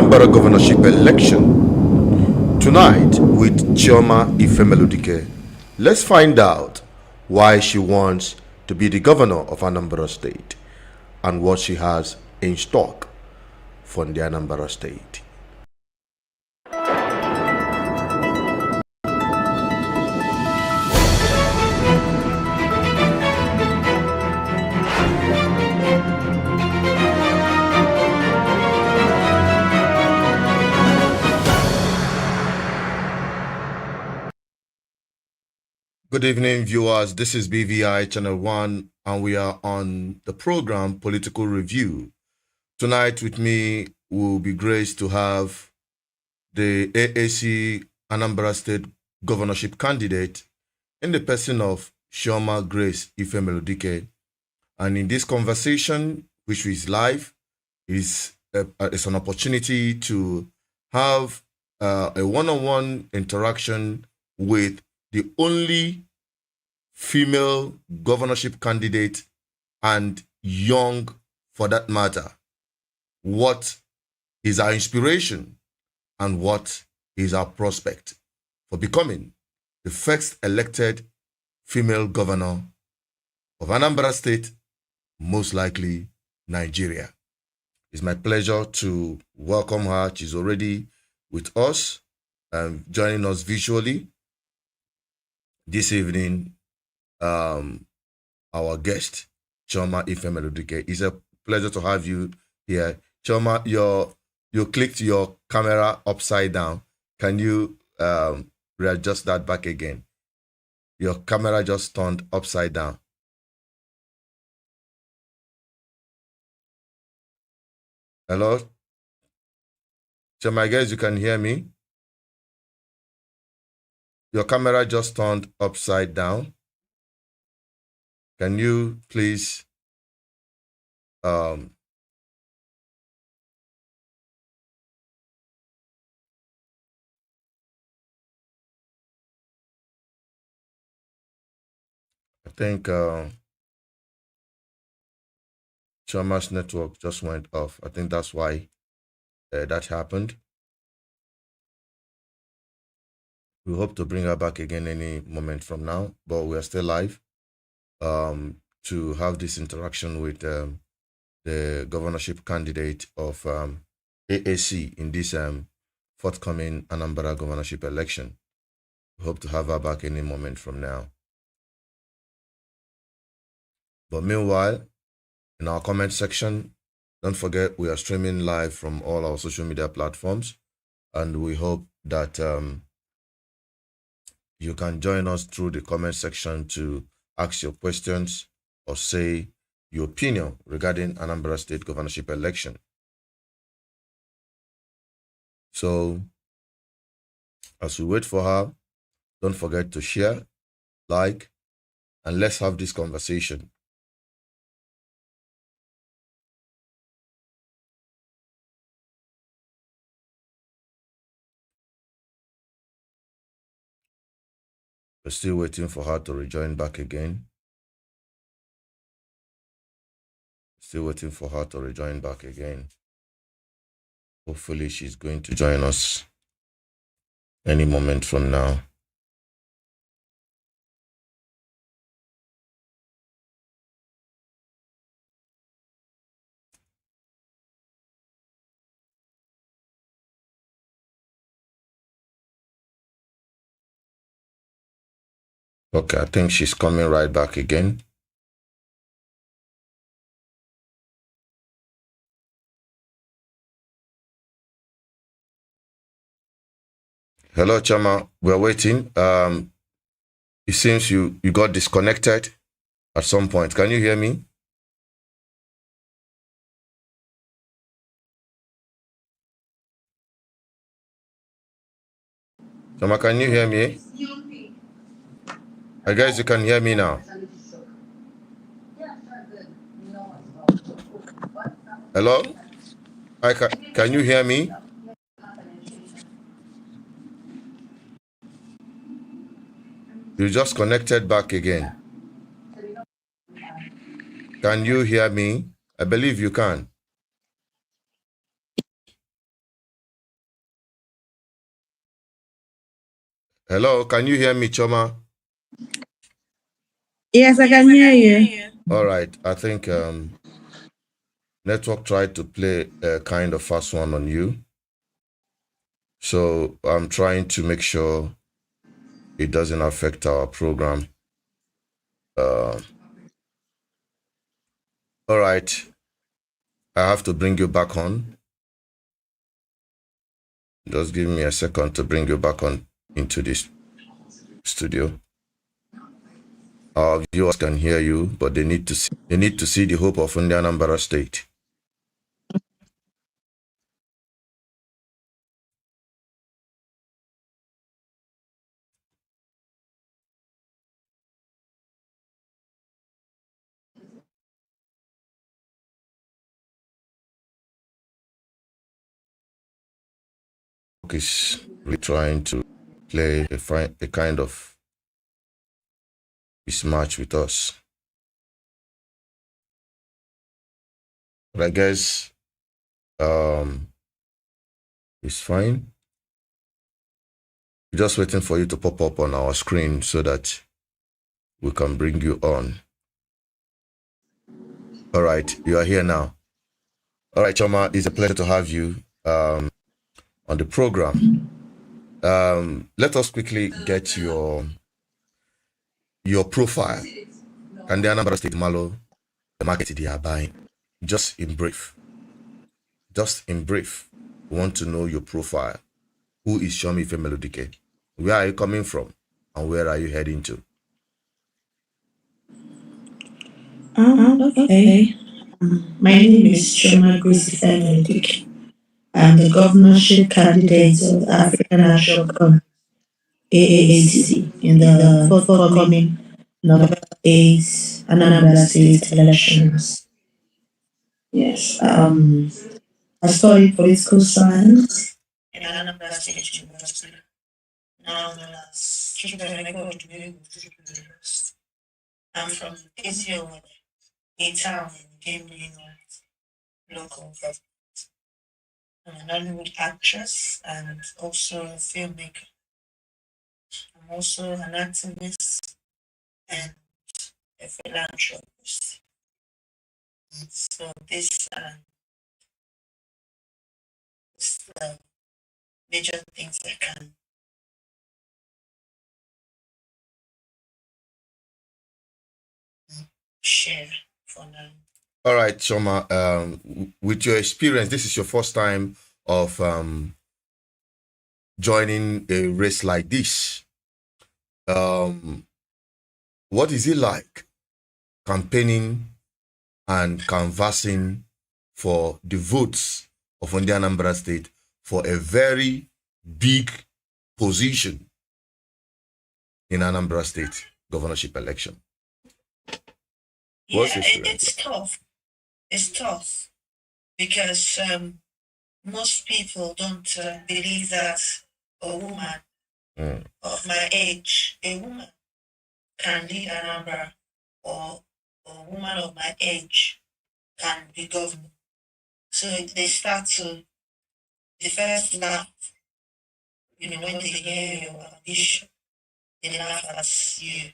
Anambra governorship election. Tonight with Chioma Ifemeludike, let's find out why she wants to be the governor of Anambra State and what she has in stock for the Anambra State. Good evening, viewers. This is BVI Channel 1, and we are on the program Political Review. Tonight with me will be graced to have the AAC Anambra State governorship candidate in the person of Chioma Grace Ifemeludike. And in this conversation, which is live, it's an opportunity to have a one-on-one interaction with the only female governorship candidate and young for that matter. What is our inspiration and what is our prospect for becoming the first elected female governor of Anambra State, most likely Nigeria? It's my pleasure to welcome her. She's already with us and joining us visually. This evening, our guest, Chioma Ifemeludike. It's a pleasure to have you here. Chioma, you clicked your camera upside down. Can you readjust that back again? Your camera just turned upside down. Hello? Chioma, I guess you can hear me. Your camera just turned upside down. Can you please I think Chioma's network just went off. I think that's why that happened. We hope to bring her back again any moment from now, but we are still live to have this interaction with the governorship candidate of AAC in this forthcoming Anambra governorship election. We hope to have her back any moment from now. But meanwhile, in our comment section, don't forget we are streaming live from all our social media platforms, and we hope that you can join us through the comment section to ask your questions or say your opinion regarding Anambra State governorship election. So, as we wait for her, don't forget to share, like, and let's have this conversation. We're still waiting for her to rejoin back again. Still waiting for her to rejoin back again. Hopefully she's going to join us any moment from now. Okay, I think she's coming right back again. Hello, Chioma. We're waiting. It seems you got disconnected at some point. Can you hear me? Chioma, can you hear me? I guess you can hear me now. Hello? Can you hear me? You just connected back again. Can you hear me? I believe you can. Hello, can you hear me, Chioma? Yes, I can hear you. All right, I think network tried to play a kind of fast one on you. So I'm trying to make sure it doesn't affect our program. All right, I have to bring you back on. Just give me a second to bring you back on into this studio. Our viewers can hear you, but they need to see the hope of Anambra State. Is really trying to play a kind of mismatch with us. But I guess it's fine. We're just waiting for you to pop up on our screen so that we can bring you on. All right, you are here now. All right, Chioma, it's a pleasure to have you on the program. Let us quickly get your profile. And the Anambra State Malo, the market they are buying. Just in brief. We want to know your profile. Who is Chioma Ifemeludike? Where are you coming from? And where are you heading to? Okay. My name is Chioma Ifemeludike. I'm the governorship candidate of the African National Congress, AAC, in the forthcoming November 8 Anambra State elections. Yes. I studied political science in Anambra State University. Now known as I'm from Ezio, a town in Gaming local government. I'm an Hollywood actress and also a filmmaker. I'm also an activist and a philanthropist. So this is the major things I can share for now. All right, Chioma, with your experience, this is your first time of joining a race like this. What is it like campaigning and canvassing for the votes of Anambra State for a very big position in Anambra State governorship election? Yeah, it's tough. It's tough because most people don't believe that a woman of my age, a woman can lead Anambra, or a woman of my age can be governor. So they start to, the first laugh, when they hear your ambition, they laugh at you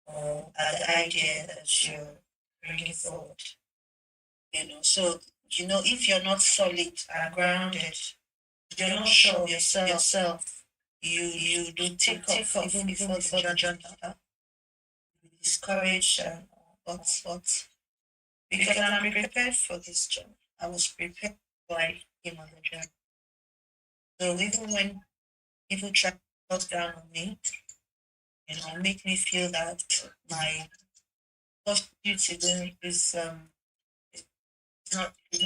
or at the idea that you're bringing forward. So, if you're not solid and grounded, you're not sure of yourself, you do take off even before the journey start. You discouraged, but because I'm prepared for this job. I was prepared before I came on the job. So even when people try to cut down on me, make me feel that my first duty is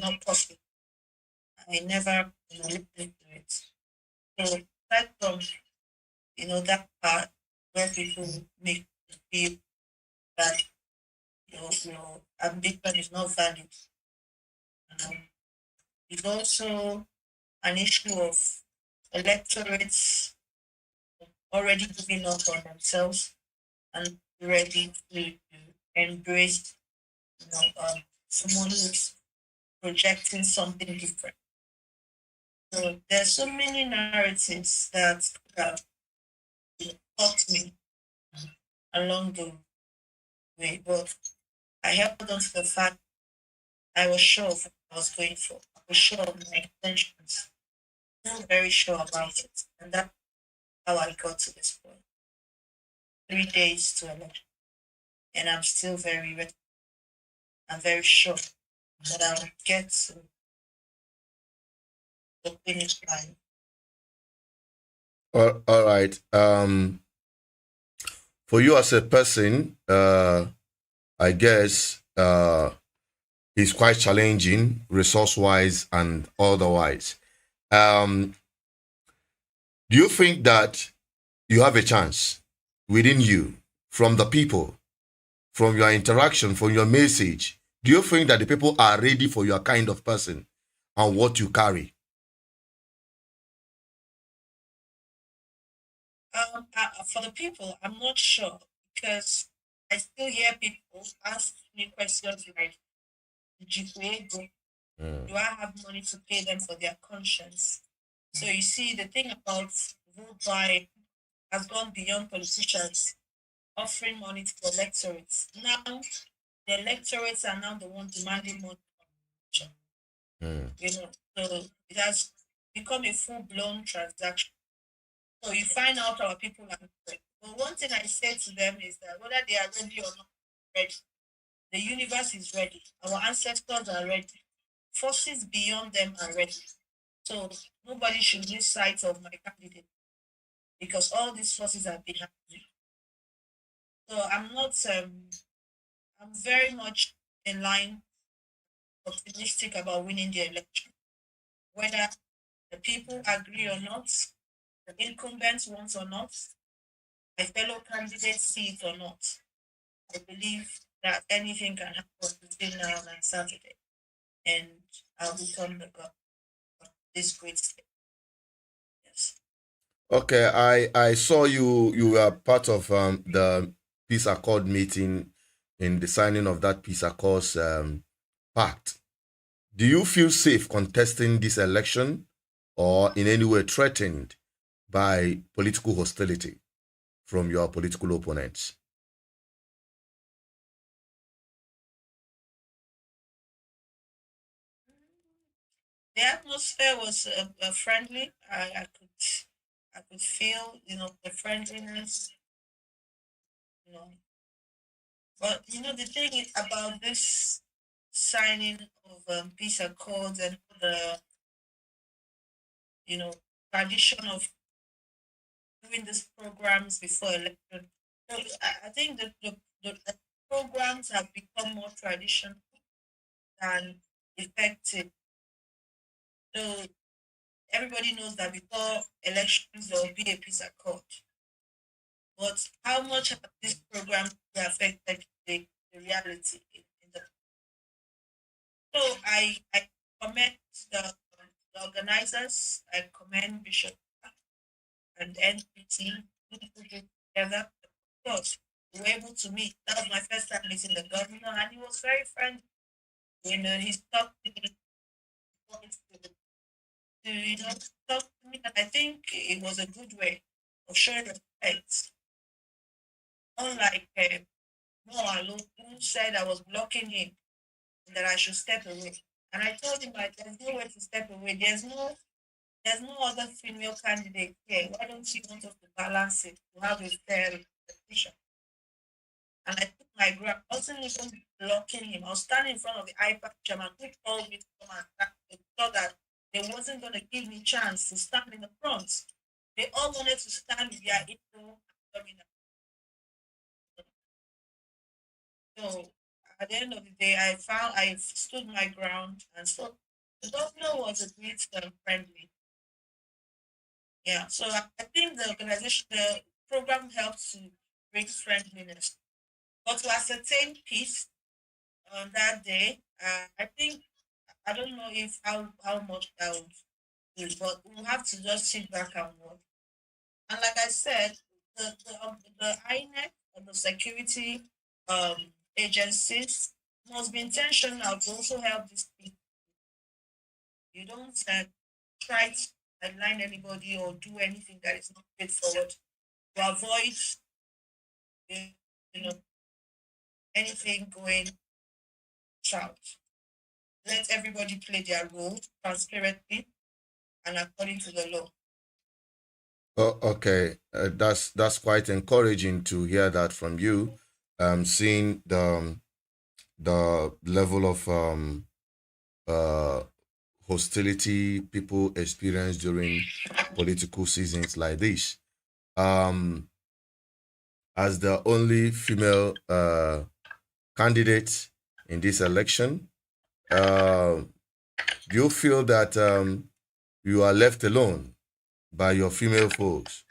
not possible. I never looked into it. So aside from that part where people make you feel that your ambition is not valid. It's also an issue of electorates already giving up on themselves and ready to embrace someone who's projecting something different. So there's so many narratives that taught me along the way, but I held on to the fact I was sure of what I was going for. I was sure of my intentions. I was very sure about it. And that's how I got to this point. 3 days to election. And I'm still very ready. I'm very sure that I'll get to the finish line. All right. For you as a person, I guess it's quite challenging, resource-wise and otherwise. Do you think that you have a chance within you, from the people, from your interaction, from your message? Do you think that the people are ready for your kind of person and what you carry? For the people, I'm not sure because I still hear people ask me questions like, "Did you pay? Do I have money to pay them for their conscience?" So you see, the thing about vote buying has gone beyond politicians offering money to the electorates. Now, the electorates are now the ones demanding money from the election. You know, so it has become a full-blown transaction. So you find out our people are ready. But one thing I say to them is that whether they are ready or not ready, the universe is ready. Our ancestors are ready. Forces beyond them are ready. So nobody should lose sight of my candidate because all these forces are behind me. So I'm not I'm very much in line optimistic about winning the election. Whether the people agree or not, the incumbents want or not, my fellow candidates see it or not. I believe that anything can happen between now and Saturday, and I'll become the god of this great state. Yes. Okay, I saw you were part of the peace accord meeting in the signing of that peace accords pact. Do you feel safe contesting this election or in any way threatened by political hostility from your political opponents? The atmosphere was friendly. I could feel, the friendliness, you know. But the thing about this signing of peace accords and the you know tradition of doing these programs before election. So I think that the programs have become more traditional than effective. So everybody knows that before elections there will be a peace accord. But how much have these programs affected the reality in the so I commend the organizers, I commend Bishop and NPT who put it together. Of course, we were able to meet. That was my first time meeting the governor, and he was very friendly. He talked to me, talk to me, and I think it was a good way of showing respect. Unlike Noah, who said I was blocking him and that I should step away. And I told him that there's no way to step away. There's no other female candidate here. Why don't you want us to balance it to have a fair representation? And I took my ground. I wasn't even blocking him. I was standing in front of the IPAC chairman who told me to come and stand. They thought that they wasn't going to give me chance to stand in the front. They all wanted to stand with their ego. So at the end of the day, I stood my ground, and so the governor was a bit friendly. Yeah, so I think the program helped to bring friendliness. But to ascertain peace on that day, I think I don't know if how much that would do, but we'll have to just sit back and watch. And like I said, the INEC and the security agencies must be intentional to also help these people. You don't try to sideline anybody or do anything that is not straightforward. to avoid, you know, anything going south. Let everybody play their role transparently and according to the law. Oh, okay, that's quite encouraging to hear that from you. Seeing the level of uh, hostility people experience during political seasons like this. Um, as the only female candidate in this election, do you feel that you are left alone by your female folks?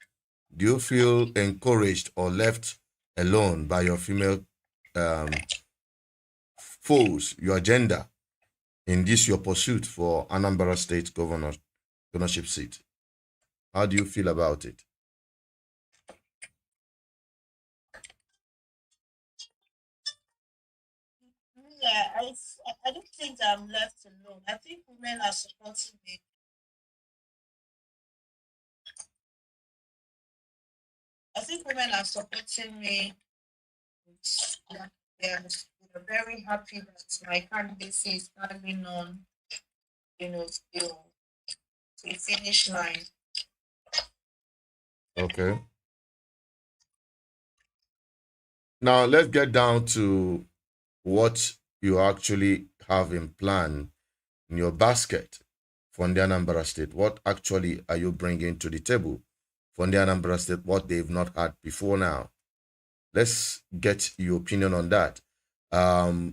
Do you feel encouraged or left alone by your female um, foes, your gender, in this your pursuit for Anambra State governorship seat? How do you feel about it? Yeah, I don't think I'm left alone. I think women are supporting me. I think women are supporting me. Yeah, they're very happy that my candidacy is standing on, till the finish line. Okay. Now let's get down to what you actually have in plan in your basket for the Anambra State. What actually are you bringing to the table for the Anambra State? What they've not had before now. Let's get your opinion on that.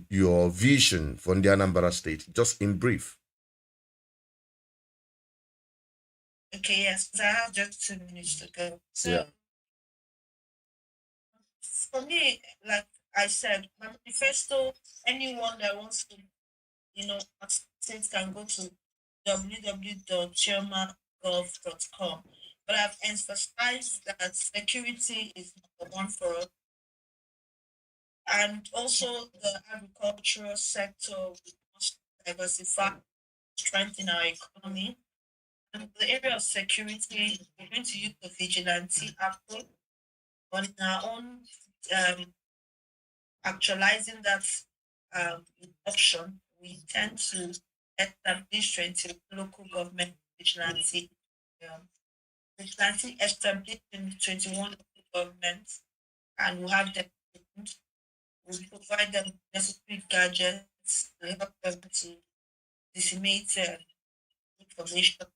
Your vision for the Anambra State, just in brief. Okay, yes, I have just 2 minutes to go. So Yeah. for me, like I said, my manifesto, anyone that wants to, access can go to www.chioma.gov.com. But I've emphasized that security is number one for us. And also the agricultural sector, we must diversify, strengthen our economy. And the area of security, we're going to use the vigilante approach on our own, um, actualizing that option. We intend to establish 20 local government vigilante, vigilante established in 21 local governments, and we'll have them, we'll provide them necessary gadgets to help them to disseminate information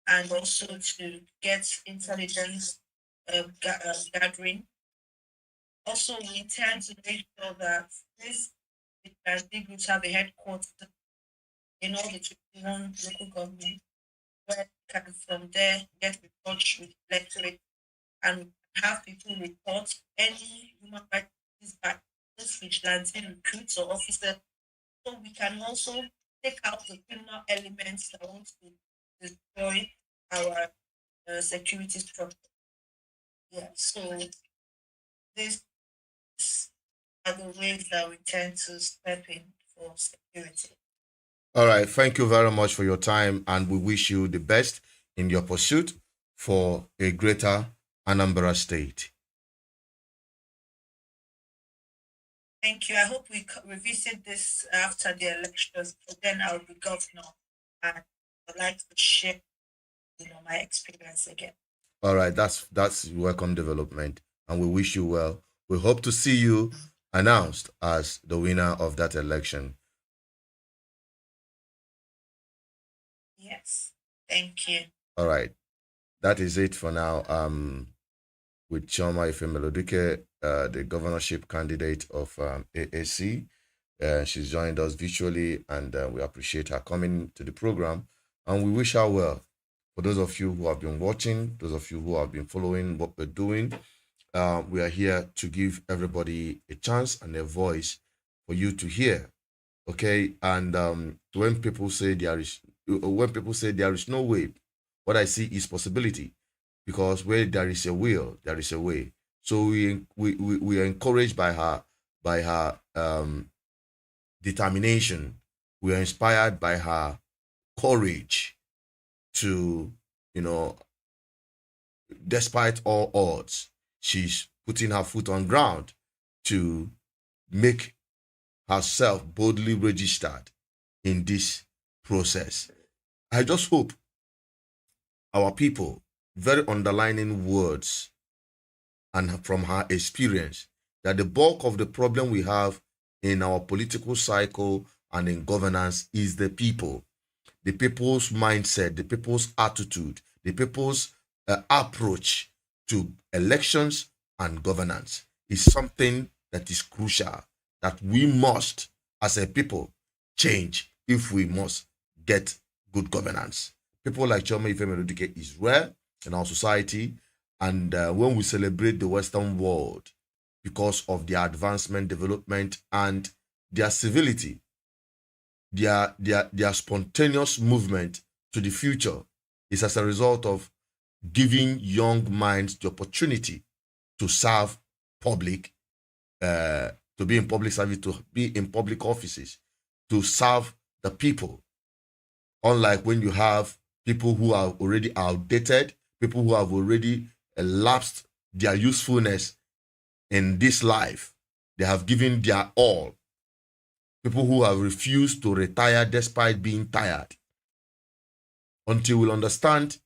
and also to get intelligence gathering. Also, we intend to make sure that this groups have a headquarters in all the 21 local government where we can from there get in touch with Electorate and have people report any human rights by this vigilante recruits or officers. So we can also take out the criminal elements that want to destroy our security structure. Yeah, so these are the ways that we tend to step in for security. All right. Thank you very much for your time, and we wish you the best in your pursuit for a greater Anambra State. Thank you. I hope we revisit this after the elections, but then I'll be governor and I'd like to share, my experience again. All right, that's welcome development, and we wish you well. We hope to see you announced as the winner of that election. Yes, thank you. All right, that is it for now. With Chioma Ifemeludike, the governorship candidate of AAC. She's joined us virtually, and we appreciate her coming to the program, and we wish her well. For those of you who have been watching, those of you who have been following what we're doing, we are here to give everybody a chance and a voice for you to hear. Okay, and when people say there is no way, what I see is possibility, because where there is a will, there is a way. So we are encouraged by her determination. We are inspired by her courage to, despite all odds, she's putting her foot on ground to make herself boldly registered in this process. I just hope our people, very underlining words and from her experience, that the bulk of the problem we have in our political cycle and in governance is the people's mindset, the people's attitude, the people's approach to elections and governance is something that is crucial, that we must, as a people, change if we must get good governance. People like Chioma Ifemeludike is rare in our society, and when we celebrate the Western world because of their advancement, development, and their civility, their spontaneous movement to the future is as a result of giving young minds the opportunity to serve public, to be in public service, to be in public offices, to serve the people. Unlike when you have people who are already outdated, people who have already elapsed their usefulness in this life, they have given their all. People who have refused to retire despite being tired. Until we'll understand,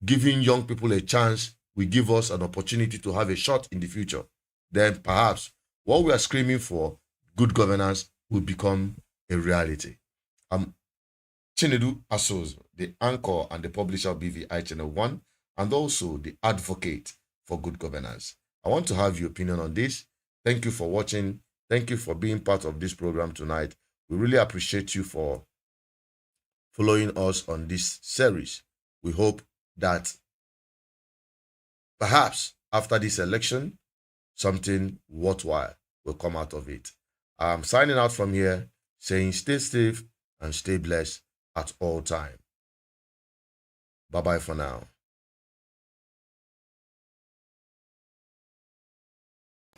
giving young people a chance will give us an opportunity to have a shot in the future. Then perhaps what we are screaming for, good governance, will become a reality. Chinedu Asos, the anchor and the publisher of BVI Channel 1, and also the advocate for good governance. I want to have your opinion on this. Thank you for watching. Thank you for being part of this program tonight. We really appreciate you for following us on this series. We hope that perhaps after this election, something worthwhile will come out of it. I'm signing out from here, saying stay safe and stay blessed at all time. Bye-bye for now.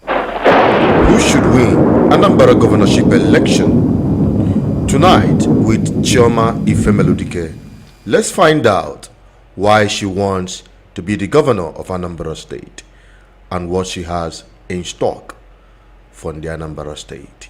Who should win Anambra governorship election? Tonight with Chioma Ifemeludike, let's find out why she wants to be the governor of Anambra State and what she has in stock for the Anambra State.